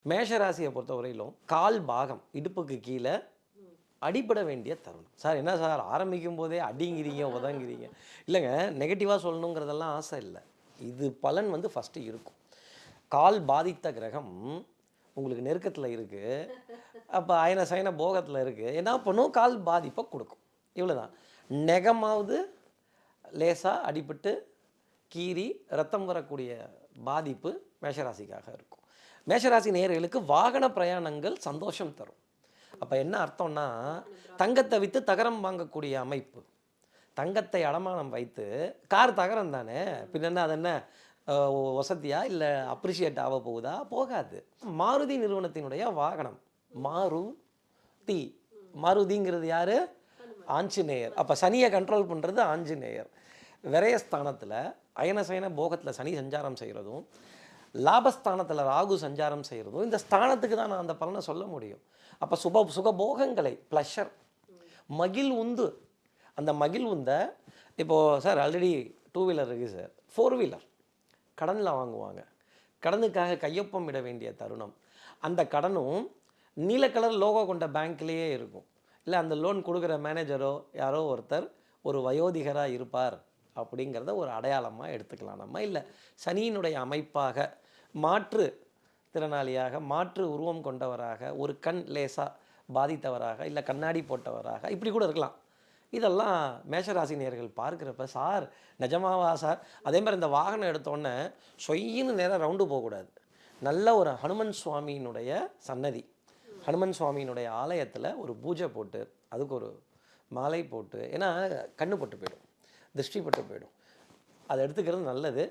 மேஷராசியை பொறுத்தவரையிலும் கால் பாகம் இடுப்புக்கு கீழே அடிபட வேண்டிய தருணம். சார் என்ன சார் ஆரம்பிக்கும் போதே அடிங்கிறீங்க உதங்கிறீங்க? இல்லைங்க, நெகட்டிவாக சொல்லணுங்கிறதெல்லாம் ஆசை இல்லை. இது பலன் ஃபஸ்ட்டு இருக்கும். கால் பாதித்த கிரகம் உங்களுக்கு நெருக்கத்தில் இருக்குது, அப்போ அயன சயன போகத்தில் இருக்குது, என்ன பண்ணும்? கால் பாதிப்பை கொடுக்கும். இவ்வளோதான். நெகமாவது லேசாக அடிபட்டு கீறி ரத்தம் வரக்கூடிய பாதிப்பு மேஷராசிக்காக இருக்கும். மேஷராசி நேயர்களுக்கு வாகன பிரயாணங்கள் சந்தோஷம் தரும். அப்போ என்ன அர்த்தம்னா, தங்கத்தை விற்று தகரம் வாங்கக்கூடிய அமைப்பு. தங்கத்தை அடமானம் வைத்து, கார் தகரம் தானே, பின்ன அது என்ன வசதியா இல்லை அப்ரிஷியேட் ஆக போகுதா? போகாது. மாருதி நிறுவனத்தினுடைய வாகனம் மாருதி. மாருதிங்கிறது யாரு? ஆஞ்சநேயர். அப்போ சனியை கண்ட்ரோல் பண்ணுறது ஆஞ்சநேயர். விரயஸ்தானத்தில் அயனசயன போகத்தில் சனி சஞ்சாரம் செய்கிறதும், லாபஸ்தானத்தில் ராகு சஞ்சாரம் செய்கிறதும், இந்த ஸ்தானத்துக்கு தான் நான் அந்த பலனை சொல்ல முடியும். அப்போ சுகபோகங்களை ப்ளஷர் மகிழ் உந்து. அந்த மகிழ் உந்த இப்போது சார் ஆல்ரெடி 2 வீலர் இருக்குது சார், 4 வீலர் கடனில் வாங்குவாங்க. கடனுக்காக கையொப்பம் இட வேண்டிய தருணம். அந்த கடனும் நீல கலர் லோகோ கொண்ட பேங்க்லேயே இருக்கும். இல்லை அந்த லோன் கொடுக்குற மேனேஜரோ யாரோ ஒருத்தர் ஒரு வயோதிகராக இருப்பார் அப்படிங்கிறத ஒரு அடையாளமாக எடுத்துக்கலாம் நம்ம. இல்லை சனியினுடைய அமைப்பாக மாற்று திறனாளியாக, மாற்று உருவம் கொண்டவராக, ஒரு கண் லேசாக பாதித்தவராக, இல்லை கண்ணாடி போட்டவராக, இப்படி கூட இருக்கலாம். இதெல்லாம் மேஷராசி நேயர்கள் பார்க்குறப்ப, சார் நிஜமாவா சார்? அதே மாதிரி இந்த வாகனம் எடுத்தோடனே சொயின்னு நேரம் ரவுண்டு போகக்கூடாது. நல்ல ஒரு ஹனுமன் சுவாமியினுடைய சன்னதி, ஹனுமன் சுவாமியினுடைய ஆலயத்தில் ஒரு பூஜை போட்டு, அதுக்கு ஒரு மாலை போட்டு, ஏன்னா கண்ணு பட்டு போயிடும், திருஷ்டி பட்டு போயிடும், அதை எடுத்துக்கிறது நல்லது.